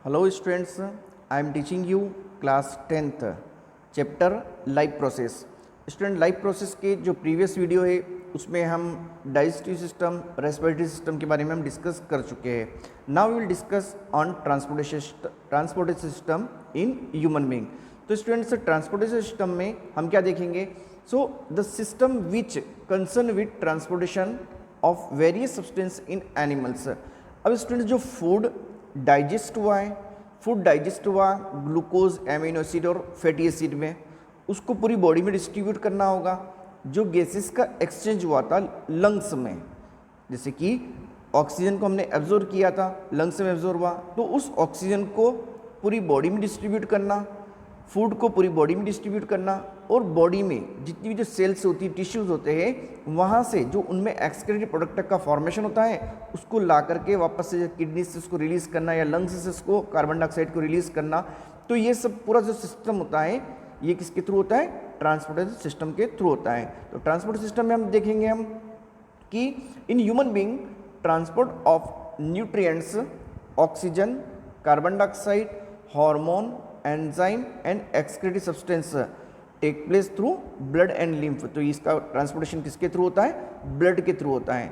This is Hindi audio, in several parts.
Hello students, I am teaching you class 10th chapter life process. Student life process के जो प्रीवियस वीडियो है उसमें हम डाइजेस्टिव सिस्टम, रेस्पिरेटरी सिस्टम के बारे में हम डिस्कस कर चुके हैं। Now we will discuss on transportation system in human being. तो स्टूडेंट्स ट्रांसपोर्टेशन सिस्टम में हम क्या देखेंगे? So the system which concern with transportation of various substance in animals. अब स्टूडेंट्स जो फूड डाइजेस्ट हुआ है, फूड डाइजेस्ट हुआ ग्लूकोज, एमिनो एसिड और फैटी एसिड में, उसको पूरी बॉडी में डिस्ट्रीब्यूट करना होगा। जो गैसेस का एक्सचेंज हुआ था लंग्स में, जैसे कि ऑक्सीजन को हमने एब्जॉर्ब किया था, लंग्स में एब्जॉर्ब हुआ, तो उस ऑक्सीजन को पूरी बॉडी में डिस्ट्रीब्यूट करना, फूड को पूरी बॉडी में डिस्ट्रीब्यूट करना, और बॉडी में जितनी भी जो सेल्स होती है, टिश्यूज़ होते हैं, वहाँ से जो उनमें एक्सक्रीटरी प्रोडक्ट का फॉर्मेशन होता है उसको ला करके वापस से किडनी से उसको रिलीज़ करना या लंग्स से उसको कार्बन डाइऑक्साइड को रिलीज़ करना। तो ये सब पूरा जो सिस्टम होता है ये किसके थ्रू होता है? ट्रांसपोर्टेशन सिस्टम के थ्रू होता है। तो ट्रांसपोर्ट सिस्टम में हम देखेंगे हम कि in human being transport of nutrients, oxygen, carbon dioxide, hormone, enzyme and excretory substance take place through blood and lymph. तो इसका ट्रांसपोर्टेशन किसके थ्रू होता है? ब्लड के थ्रू होता है,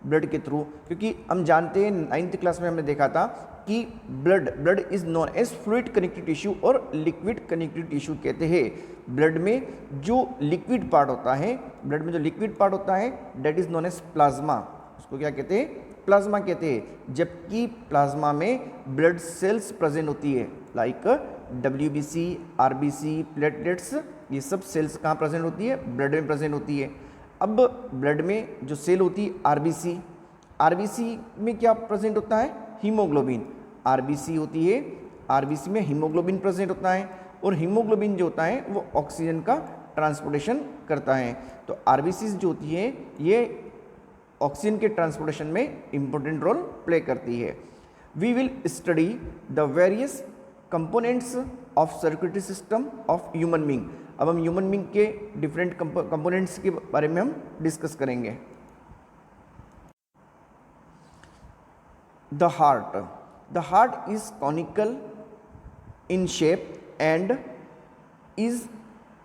ब्लड के थ्रू। क्योंकि हम जानते हैं 9th क्लास में हमने देखा था कि blood is known as fluid connective tissue और लिक्विड कनेक्टिव टिश्यू कहते हैं। ब्लड में जो लिक्विड पार्ट होता है, ब्लड में जो लिक्विड पार्ट होता है that is known as plasma. उसको क्या कहते हैं? प्लाज्मा कहते हैं। जबकि प्लाज्मा में ब्लड सेल्स प्रेजेंट होती है, लाइक WBC, RBC, प्लेटलेट्स, ये सब सेल्स कहाँ प्रेजेंट होती है? ब्लड में प्रेजेंट होती है। अब ब्लड में जो सेल होती है RBC में क्या प्रेजेंट होता है? हीमोग्लोबिन। RBC होती है, RBC में हीमोग्लोबिन प्रेजेंट होता है, और हीमोग्लोबिन जो होता है वो ऑक्सीजन का ट्रांसपोर्टेशन करता है। तो RBC जो होती है ये ऑक्सीजन के ट्रांसपोर्टेशन में इंपॉर्टेंट रोल प्ले करती है। We will study the various components of circulatory system of human being. अब हम ह्यूमन बीइंग के डिफरेंट कंपोनेंट्स के बारे में हम डिस्कस करेंगे। The heart is conical in shape and is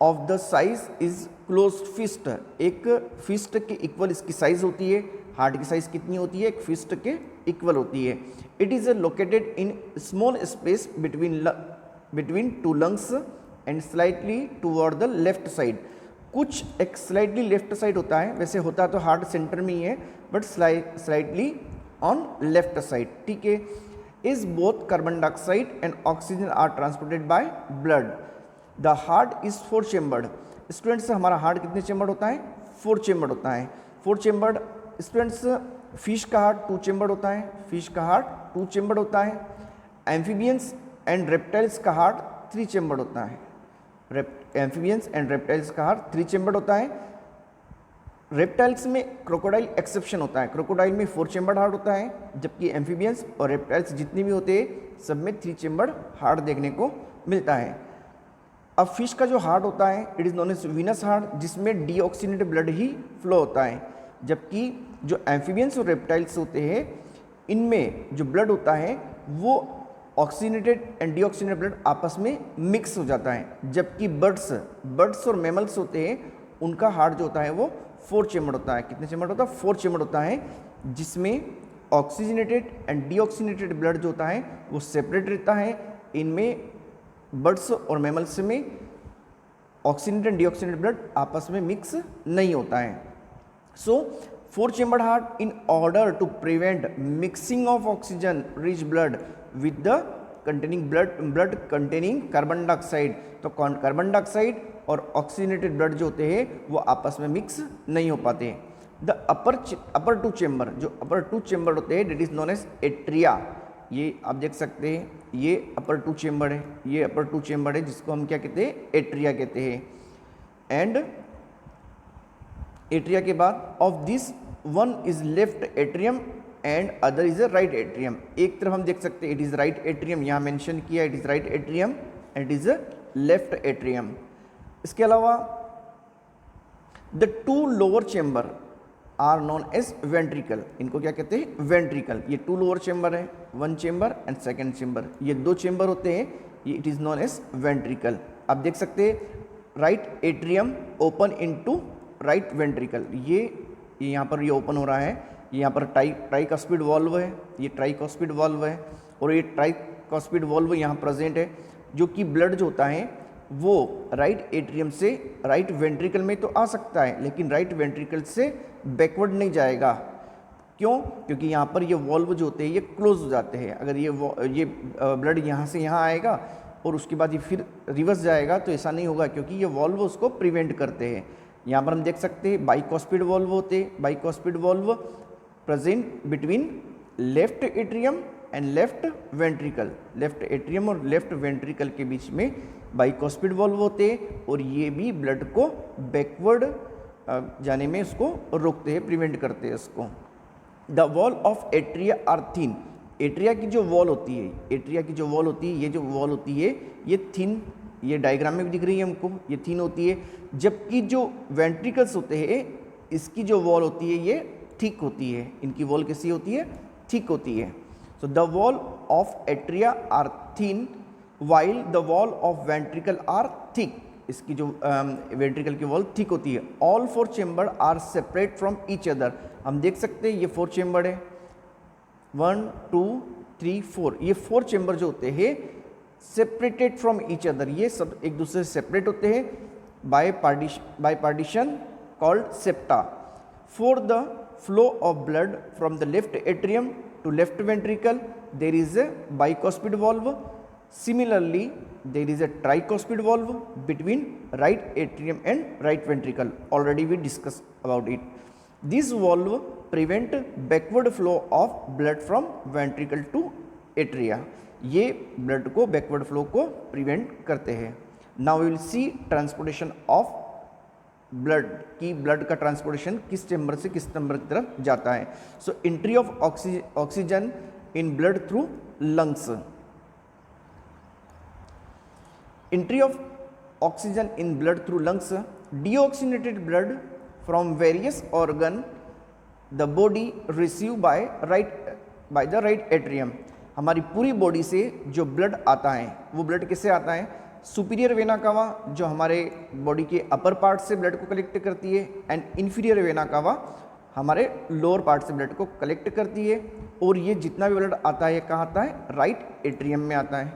of the size is closed fist. एक फिस्ट के इक्वल इसकी साइज होती है। हार्ट की साइज कितनी होती है? एक फिस्ट के इक्वल होती है। It is located in small space between two lungs and slightly toward the left side. कुछ एक स्लाइटली लेफ्ट साइड होता है, वैसे होता तो हार्ट सेंटर में ही है, but slightly on left side, ठीक है। Is both carbon dioxide and oxygen are transported by blood. The heart is 4 chambered. Students हमारा हार्ट कितने चेम्बर्ड होता है? 4 चेम्बर्ड होता है। 4 चेम्बर्ड। स्टूडेंट्स फिश का हार्ट 2 चेम्बर्ड होता है। फिश का हार्ट 2 चेम्बर्ड होता है। एम्फीबियंस एंड रेप्टाइल्स का हार्ट 3 चेम्बर्ड होता है। एम्फीबियंस एंड रेप्टाइल्स का हार्ट 3 चेम्बर्ड होता है। रेप्टाइल्स में क्रोकोडाइल एक्सेप्शन होता है। क्रोकोडाइल में 4 चेम्बर्ड हार्ट होता है, जबकि एम्फीबियंस और रेप्टाइल्स जितने भी होते हैं सब में 3 चेम्बर्ड हार्ट देखने को मिलता है। अब फिश का जो हार्ट होता है it is known as venous heart, जिसमें डीऑक्सीनेटेड ब्लड ही फ्लो होता है। जबकि जो एम्फीबियंस और रेप्टाइल्स होते हैं इनमें जो ब्लड होता है वो ऑक्सीनेटेड एंड डीऑक्सीनेटेड ब्लड आपस में मिक्स हो जाता है। जबकि बर्ड्स और मैमल्स होते हैं उनका हार्ट जो होता है वो 4 चेम्बर्ड होता है। कितने चेम्बर्ड होता है? 4 चेम्बर्ड होता है, जिसमें ऑक्सीजनेटेड एंड डीऑक्सीनेटेड ब्लड जो होता है वो सेपरेट रहता है। इनमें बर्ड्स और मैमल्स में ऑक्सीजनेटेड एंड डीऑक्सीनेटेड ब्लड आपस में मिक्स नहीं होता है। So 4 chambered heart in order to prevent mixing of oxygen rich blood with the containing blood containing carbon dioxide. तो कार्बन डाइऑक्साइड और ऑक्सीजनेटेड ब्लड जो होते हैं वो आपस में मिक्स नहीं हो पाते। द अपर 2 चेम्बर, जो अपर 2 चेम्बर होते हैं that is known as atria. ये आप देख सकते हैं, ये अपर 2 चेम्बर है, ये अपर 2 चेम्बर है, जिसको हम क्या कहते हैं? एट्रिया कहते हैं। एंड एट्रिया के बाद of this one is left atrium and other is a right atrium. एक तरफ हम देख सकते हैं इट इज राइट एट्रियम, यहाँ मेंशन किया it is right atrium and it is a left atrium. इसके अलावा the 2 lower chamber are known as ventricle. इनको क्या कहते हैं? वेंट्रिकल। ये 2 लोअर चेम्बर है, one chamber and second chamber, ये दो चेम्बर होते हैं, ये it is known as ventricle. आप देख सकते हैं right atrium open into right ventricle, ये यहाँ पर ये ओपन हो रहा है, ये यहाँ पर ट्राइकॉस्पिड वॉल्व है, ये ट्राइकॉस्पिड वॉल्व है, और ये ट्राइकॉस्पिड वॉल्व यहाँ प्रेजेंट है, जो कि ब्लड जो होता है वो राइट एट्रियम से राइट वेंट्रिकल में तो आ सकता है, लेकिन राइट वेंट्रिकल से बैकवर्ड नहीं जाएगा। क्यों? क्योंकि यहाँ पर ये वॉल्व जो होते हैं ये क्लोज हो जाते हैं। अगर ये ब्लड यहाँ से यहाँ आएगा और उसके बाद ये फिर रिवर्स जाएगा तो ऐसा नहीं होगा, क्योंकि ये वॉल्व उसको प्रिवेंट करते हैं। यहाँ पर हम देख सकते हैं बाइकॉस्पिड वॉल्व होते हैं, bicuspid valve present between left atrium and left ventricle, left atrium और लेफ्ट वेंट्रिकल के बीच में बाइकॉस्पिड वॉल्व होते हैं, और ये भी ब्लड को बैकवर्ड जाने में उसको रोकते हैं, प्रिवेंट करते हैं उसको। The wall of atria are thin, atria की जो वॉल होती है, एट्रिया की जो वॉल होती है, ये जो वॉल होती है ये थिन, ये डायग्राम में भी दिख रही है हमको, ये थिन होती है, जबकि जो वेंट्रिकल्स होते हैं इसकी जो वॉल होती है ये थिक होती है, इनकी वॉल कैसी होती है? थिक होती है। So the wall of atria are thin while the wall of ventricle are thick, इसकी जो वेंट्रिकल की वॉल थिक होती है। All four chamber are separate from each other, हम देख सकते हैं ये फोर चेम्बर है, 1 2 3 4, ये फोर चेम्बर जो होते हैं सेपरेटेड फ्रॉम ईच अदर, ये सब एक दूसरे से सेपरेट होते हैं by partition called septa. For the flow of blood from the left atrium to left ventricle there is a bicuspid valve. Similarly there is a tricuspid valve between right atrium and right ventricle, already we discussed about it. This valve prevent backward flow of blood from ventricle to atria, ये blood को backward flow को prevent करते हैं। Now we will see transportation of blood की, ब्लड का ट्रांसपोर्टेशन किस चेम्बर से किस चेम्बर की तरफ जाता है। So entry of oxygen in blood through lungs, entry of oxygen in blood through lungs, deoxygenated blood from various organ the body receive by the right atrium, हमारी पूरी बॉडी से जो ब्लड आता है वो ब्लड किससे आता है? सुपीरियर वेना कावा जो हमारे बॉडी के अपर पार्ट से ब्लड को कलेक्ट करती है, एंड इन्फीरियर वेना कावा हमारे लोअर पार्ट से ब्लड को कलेक्ट करती है। और ये जितना भी ब्लड आता है कहाँ आता है? राइट एट्रियम में आता है।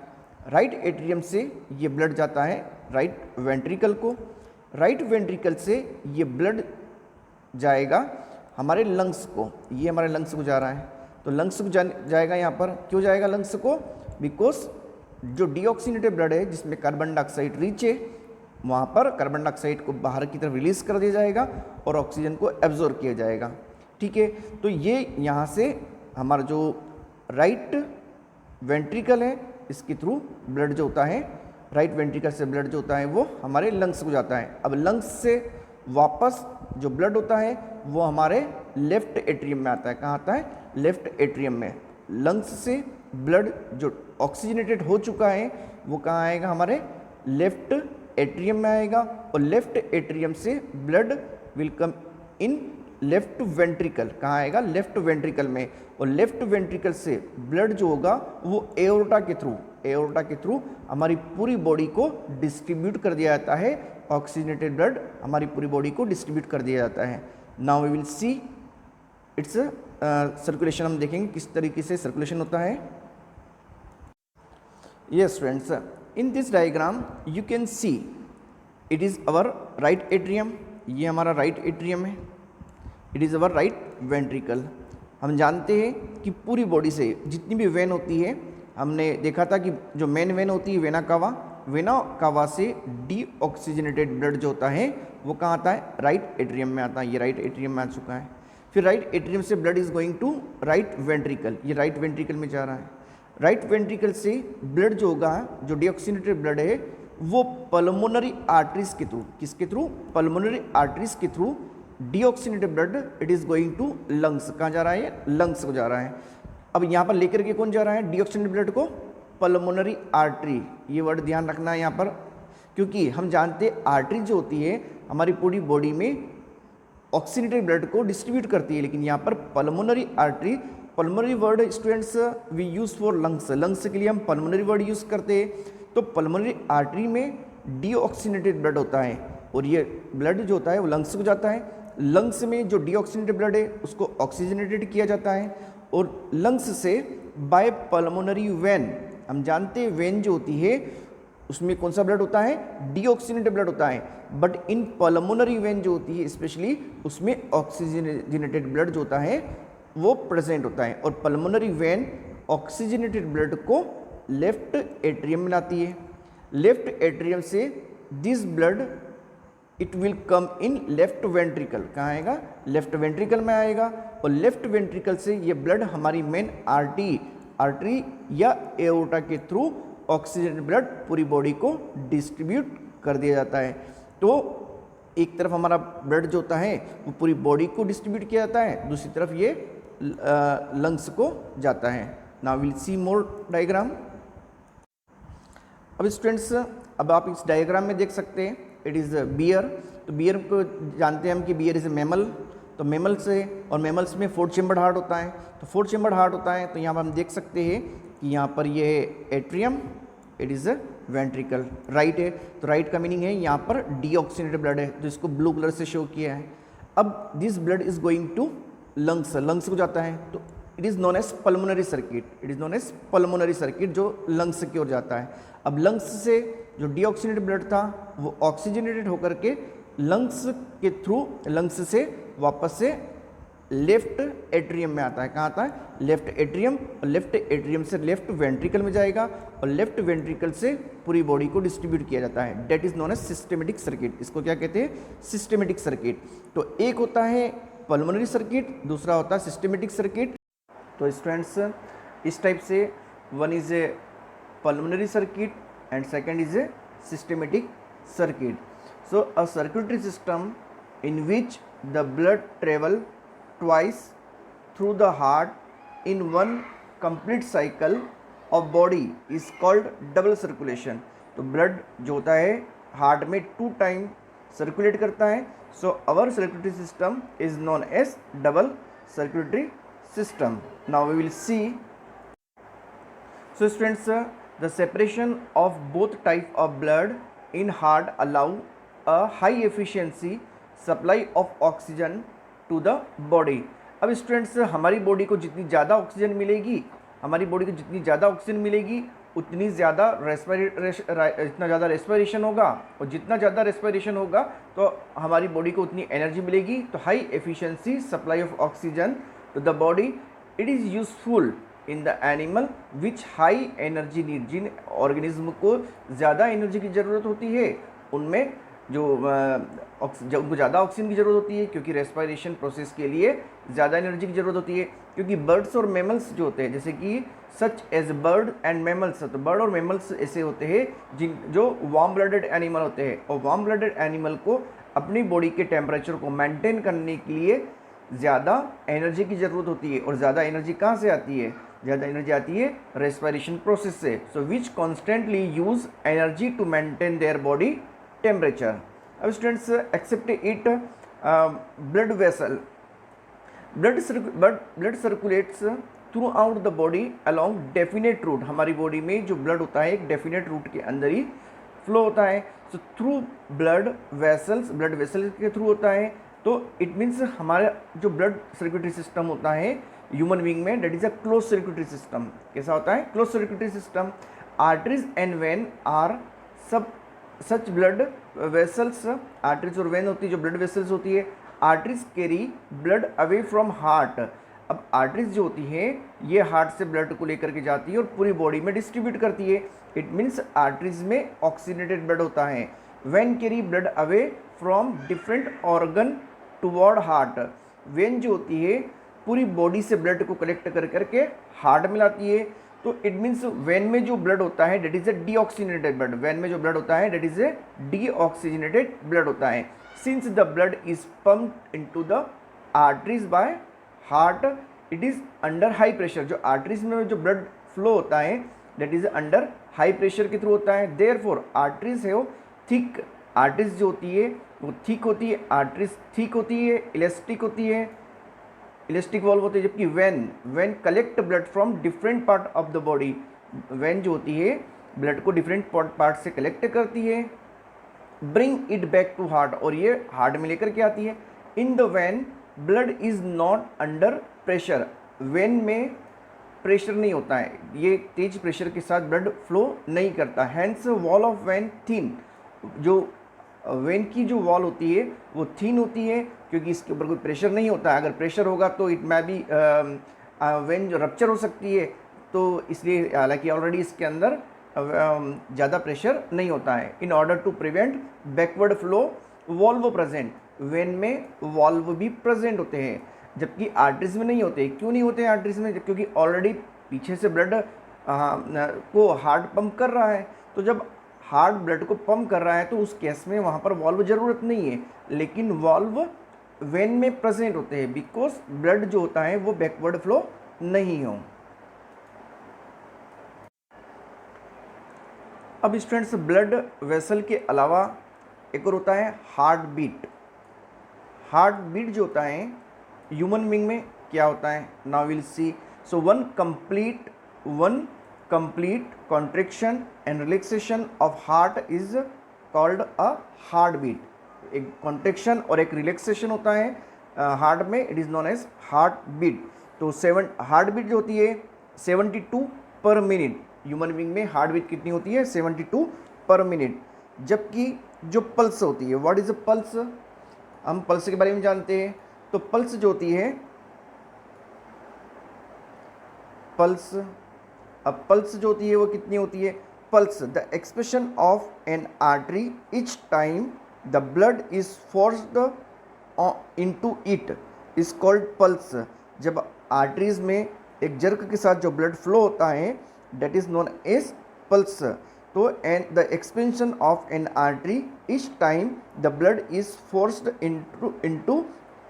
राइट एट्रियम से ये ब्लड जाता है राइट वेंट्रिकल को, राइट वेंट्रिकल से ये ब्लड जाएगा हमारे लंग्स को, ये हमारे लंग्स को जा रहा है, तो लंग्स को जाएगा यहाँ पर। क्यों जाएगा लंग्स को? बिकॉज जो डीऑक्सीनेटेड ब्लड है जिसमें कार्बन डाइऑक्साइड रिच है, वहाँ पर कार्बन डाइऑक्साइड को बाहर की तरफ रिलीज कर दिया जाएगा और ऑक्सीजन को एब्जॉर्ब किया जाएगा। ठीक है, तो ये यहाँ से हमारा जो राइट वेंट्रिकल है इसके थ्रू ब्लड जो होता है, राइट वेंट्रिकल से ब्लड जो होता है वो हमारे लंग्स को जाता है। अब लंग्स से वापस जो ब्लड होता है वो हमारे लेफ्ट एट्रियम में आता है। कहाँ आता है? लेफ्ट एट्रियम में। लंग्स से ब्लड जो ऑक्सीजनेटेड हो चुका है वो कहाँ आएगा? हमारे लेफ्ट एट्रियम में आएगा, और लेफ्ट एट्रियम से blood will come in left ventricle. कहाँ आएगा? लेफ्ट वेंट्रिकल में। और लेफ्ट वेंट्रिकल से ब्लड जो होगा वो एओर्टा के थ्रू हमारी पूरी बॉडी को डिस्ट्रीब्यूट कर दिया जाता है। ऑक्सीजनेटेड ब्लड हमारी पूरी बॉडी को डिस्ट्रीब्यूट कर दिया जाता है। Now we will see its circulation, हम देखेंगे किस तरीके से सर्कुलेशन होता है। Yes friends, in this diagram you can see it is our right atrium, ये हमारा right atrium है, it is our right ventricle। हम जानते हैं कि पूरी बॉडी से जितनी भी वेन होती है, हमने देखा था कि जो मेन वेन होती है वेना कावा से डीऑक्सीजनेटेड ब्लड जो होता है वो कहाँ आता है? राइट एट्रियम में आता है। ये राइट एट्रियम में आ चुका है। फिर राइट एट्रियम से blood is going to right ventricle, ये राइट वेंट्रिकल में जा रहा है। राइट वेंट्रिकल से ब्लड जो होगा, जो डीऑक्सीनेटेड ब्लड है वो पल्मोनरी आर्टरीज के थ्रू, किसके थ्रू? पल्मोनरी आर्टरीज के through deoxygenated blood it is going to lungs. कहाँ जा रहा है? लंग्स को जा रहा है। अब यहाँ पर लेकर के कौन जा रहा है डीऑक्सीनेटेड ब्लड को? Pulmonary artery. ये वर्ड ध्यान रखना है यहाँ पर, क्योंकि हम जानते हैं आर्टरी जो होती है हमारी पूरी बॉडी में ऑक्सीनेटेड ब्लड को डिस्ट्रीब्यूट करती है, लेकिन यहाँ पर pulmonary artery pulmonary word students we use for lungs, lungs के लिए हम पल्मोनरी वर्ड यूज़ करते हैं। तो पल्मोनरी आर्टरी में डीऑक्सीनेटेड ब्लड होता है और ये ब्लड जो होता है वो लंग्स को जाता है। लंग्स में जो डीऑक्सीनेटेड ब्लड है उसको ऑक्सीजनेटेड किया जाता है और लंग्स से बाय पल्मोनरी वेन, हम जानते हैं वेन जो होती है उसमें कौन सा ब्लड होता है, डीऑक्सीनेटेड ब्लड होता है, बट इन पल्मोनरी वेन जो होती है स्पेशली उसमें ऑक्सीजनेटेड ब्लड जो होता है वो प्रेजेंट होता है। और पल्मोनरी वेन ऑक्सीजनेटेड ब्लड को लेफ्ट एट्रियम में लाती है। लेफ्ट एट्रियम से this blood it will come in left ventricle, कहाँ आएगा, लेफ्ट वेंट्रिकल में आएगा और लेफ्ट वेंट्रिकल से ये ब्लड हमारी मेन आर्टरी या एओर्टा के थ्रू ऑक्सीजन ब्लड पूरी बॉडी को डिस्ट्रीब्यूट कर दिया जाता है। तो एक तरफ हमारा ब्लड जो होता है वो पूरी बॉडी को डिस्ट्रीब्यूट किया जाता है, दूसरी तरफ ये लंग्स को जाता है। Now will C more diagram. अब स्टूडेंट्स अब आप इस डायग्राम में देख सकते हैं इट इज़ बियर। तो बियर को जानते हैं हम कि बियर इज़ ए मैमल। तो मैमल से और मैमल्स में 4 चेम्बर्ड हार्ट होता है। तो 4 चेम्बर्ड हार्ट होता है तो यहाँ पर हम देख सकते हैं कि यहाँ पर ये है atrium, it is a ventricle, right है। तो राइट का मीनिंग है यहाँ पर डीऑक्सीनेटेड ब्लड है तो इसको ब्लू कलर से शो किया है। अब this blood is going to lungs, lungs को जाता है तो it is known as pulmonary circuit, it is known as pulmonary circuit जो लंग्स की ओर जाता है। अब लंग्स से जो डीऑक्सीनेटेड ब्लड था वो ऑक्सीजनेटेड होकर के लंग्स के थ्रू लंग्स से वापस से लेफ्ट एट्रियम में आता है। कहाँ आता है, लेफ्ट एट्रियम, और लेफ्ट एट्रियम से लेफ्ट वेंट्रिकल में जाएगा और लेफ्ट वेंट्रिकल से पूरी बॉडी को डिस्ट्रीब्यूट किया जाता है। That is known as systematic circuit. इसको क्या कहते हैं, सिस्टेमेटिक सर्किट। तो एक होता है पल्मोनरी सर्किट, दूसरा होता है सिस्टेमेटिक सर्किट। तो स्टूडेंट्स इस टाइप से one is a pulmonary circuit and second is a systematic circuit. So a circulatory system in which the blood travel twice through the heart in one complete cycle of body is called double circulation। तो ब्लड जो होता है हार्ट में 2 टाइम सर्कुलेट करता है। So our circulatory system is known as double circulatory system. Now we will see. So students the separation of both type of blood in heart allow a high efficiency supply of oxygen to the body. अब स्टूडेंट्स हमारी बॉडी को जितनी ज़्यादा ऑक्सीजन मिलेगी, हमारी बॉडी को जितनी ज़्यादा ऑक्सीजन मिलेगी उतनी ज़्यादा इतना ज़्यादा रेस्पिरेशन होगा और जितना ज़्यादा रेस्पिरेशन होगा तो हमारी बॉडी को उतनी एनर्जी मिलेगी। तो high efficiency supply of oxygen to the body it is useful in the animal which high energy need. जिन ऑर्गेनिज्म को ज़्यादा एनर्जी की ज़रूरत होती है उनमें जो उनको ज़्यादा ऑक्सीजन की ज़रूरत होती है क्योंकि रेस्पिरेशन प्रोसेस के लिए ज़्यादा एनर्जी की ज़रूरत होती है। क्योंकि बर्ड्स और मैमल्स जो होते हैं जैसे कि such as bird and mammals, तो बर्ड और मैमल्स ऐसे होते हैं जो वार्म ब्लडेड एनिमल होते हैं और वार्म ब्लडेड एनिमल को अपनी बॉडी के टेम्परेचर को मेंटेन करने के लिए ज़्यादा एनर्जी की ज़रूरत होती है। और ज़्यादा एनर्जी कहाँ से आती है, ज़्यादा एनर्जी आती है रेस्पिरेशन प्रोसेस से। So which constantly use energy to maintain their body temperature. अब students accept it blood vessel, blood circulates throughout the body along definite route. हमारी बॉडी में जो ब्लड होता है एक डेफिनेट रूट के अंदर ही फ्लो होता है। So through blood vessels, blood vessels के थ्रू होता है। तो इट मीन्स हमारा जो ब्लड सर्कुलेटरी सिस्टम होता है ह्यूमन बीइंग में that is a close circulatory system. कैसा होता है, close circulatory system. Arteries and vein are सब सच ब्लड वेसल्स, आर्टरीज और वेन होती है जो ब्लड वेसल्स होती है। Arteries carry blood away from heart. अब आर्टरीज जो होती है ये हार्ट से ब्लड को लेकर के जाती है और पूरी बॉडी में डिस्ट्रीब्यूट करती है। इट मीन्स आर्टरीज में ऑक्सीजनेटेड ब्लड होता है। When carry blood away from different organ toward heart. When जो होती है पूरी बॉडी से ब्लड को कलेक्ट कर करके हार्ट में लाती है। तो इट मीन्स वेन में जो ब्लड होता है that is a deoxygenated blood. Vein में जो ब्लड होता है that is a deoxygenated blood होता है। Since the blood is pumped into the arteries by heart it is under high pressure. जो आर्टरीज में जो ब्लड फ्लो होता है that is under high pressure के थ्रू होता है। देयरफॉर आर्टरीज है वो थिक, आर्टरीज जो होती है वो थिक होती है, आर्टरीज थिक होती है, इलास्टिक होती है। इलास्टिक वॉल्व होते हैं, जबकि when collect blood from different part of the body, when जो होती है ब्लड को डिफरेंट पार्ट से कलेक्ट करती है, bring it back to heart, और ये हार्ट में लेकर के आती है। In the vein blood is not under pressure, vein में प्रेशर नहीं होता है, ये तेज प्रेशर के साथ ब्लड फ्लो नहीं करता। Hence wall of vein thin, जो वेन की जो वॉल होती है वो थिन होती है, क्योंकि इसके ऊपर कोई प्रेशर नहीं होता है। अगर प्रेशर होगा तो इट में भी वेन जो रप्चर हो सकती है, तो इसलिए हालांकि ऑलरेडी इसके अंदर ज़्यादा प्रेशर नहीं होता है। In order to prevent backward flow valve present, vein में वॉल्व भी प्रेजेंट होते हैं, जबकि आर्टरीज में नहीं होते। क्यों नहीं होते आर्टरीज में? क्योंकि ऑलरेडी पीछे से ब्लड को हार्ट पंप कर रहा है, तो जब हार्ट ब्लड को पंप कर रहा है तो उस केस में वहाँ पर वॉल्व ज़रूरत नहीं है, लेकिन वॉल्व वेन में प्रेजेंट होते हैं, बिकॉज ब्लड जो होता है वो बैकवर्ड फ्लो नहीं हो। अब स्टूडेंट्स, ब्लड वेसल के अलावा एक और होता है हार्ट बीट। हार्ट बीट जो होता है ह्यूमन बीइंग में क्या होता है, now will see. So one complete contraction and relaxation of heart is called a heart beat. एक कॉन्ट्रैक्शन और एक रिलैक्सेशन होता है हार्ट में, it is known as heart beat. तो हार्ट बीट जो होती है 72 पर मिनट, ह्यूमन बीइंग में हार्ट बीट कितनी होती है 72 पर मिनट। जबकि जो पल्स होती है, व्हाट इज अ पल्स, हम पल्स के बारे में जानते हैं। तो पल्स जो होती है, अब पल्स जो होती है वो कितनी होती है, pulse the expression of N artery each time the blood is forced into it is called pulse. जब आर्टरीज में एक जर्क के साथ जो ब्लड फ्लो होता है, that is known as pulse. तो and the expansion of an artery each time the blood is forced into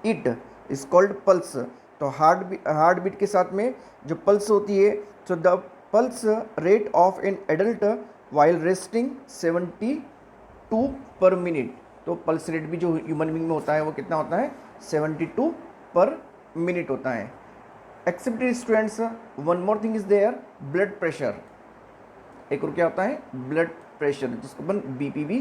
it is called pulse. तो हार्ट बीट के साथ में जो पल्स होती है, so the pulse rate of an adult while resting 72 per minute. तो पल्स रेट भी जो ह्यूमन बीइंग में होता है वो कितना होता है 72 पर मिनट होता है। Except students, one more thing is there, blood pressure. एक और क्या होता है, ब्लड प्रेशर, जिसको अपन बीपी भी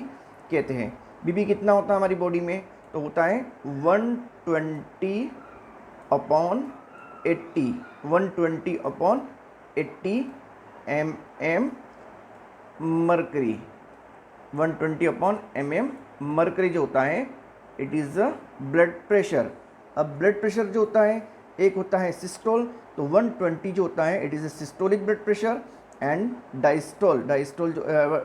कहते हैं। बीपी कितना होता है हमारी बॉडी में, तो होता है 120/80, 120/80 mm मर्करी, 120/mm मर्करी जो होता है, it is a blood pressure. अब ब्लड प्रेशर जो होता है, एक होता है सिस्टोल, तो 120 जो होता है it is a systolic blood pressure, and diastole जो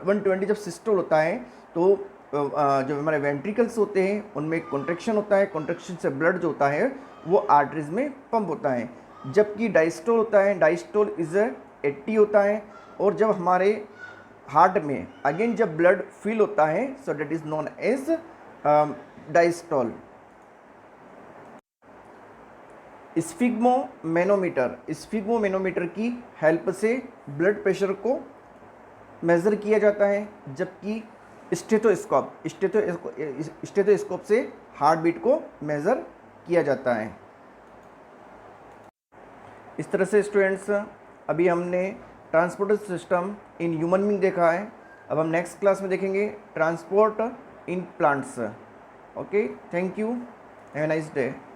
120 जब सिस्टोल होता है तो जो हमारे वेंट्रिकल्स होते हैं उनमें कॉन्ट्रैक्शन होता है, कॉन्ट्रैक्शन से ब्लड जो होता है वो आर्टरीज में पंप होता है। जबकि डायस्टोल होता है, डायस्टोल इज़ 80 होता है, और जब हमारे हार्ट में अगेन जब ब्लड फिल होता है, so that is known as diastole. Sphygmomanometer की हेल्प से ब्लड प्रेशर को मेज़र किया जाता है, जबकि स्टेथोस्कोप से हार्ट बीट को मेज़र किया जाता है। इस तरह से स्टूडेंट्स, अभी हमने transport system in human being देखा है। अब हम नेक्स्ट क्लास में देखेंगे transport in plants. Okay, thank you, have a nice day.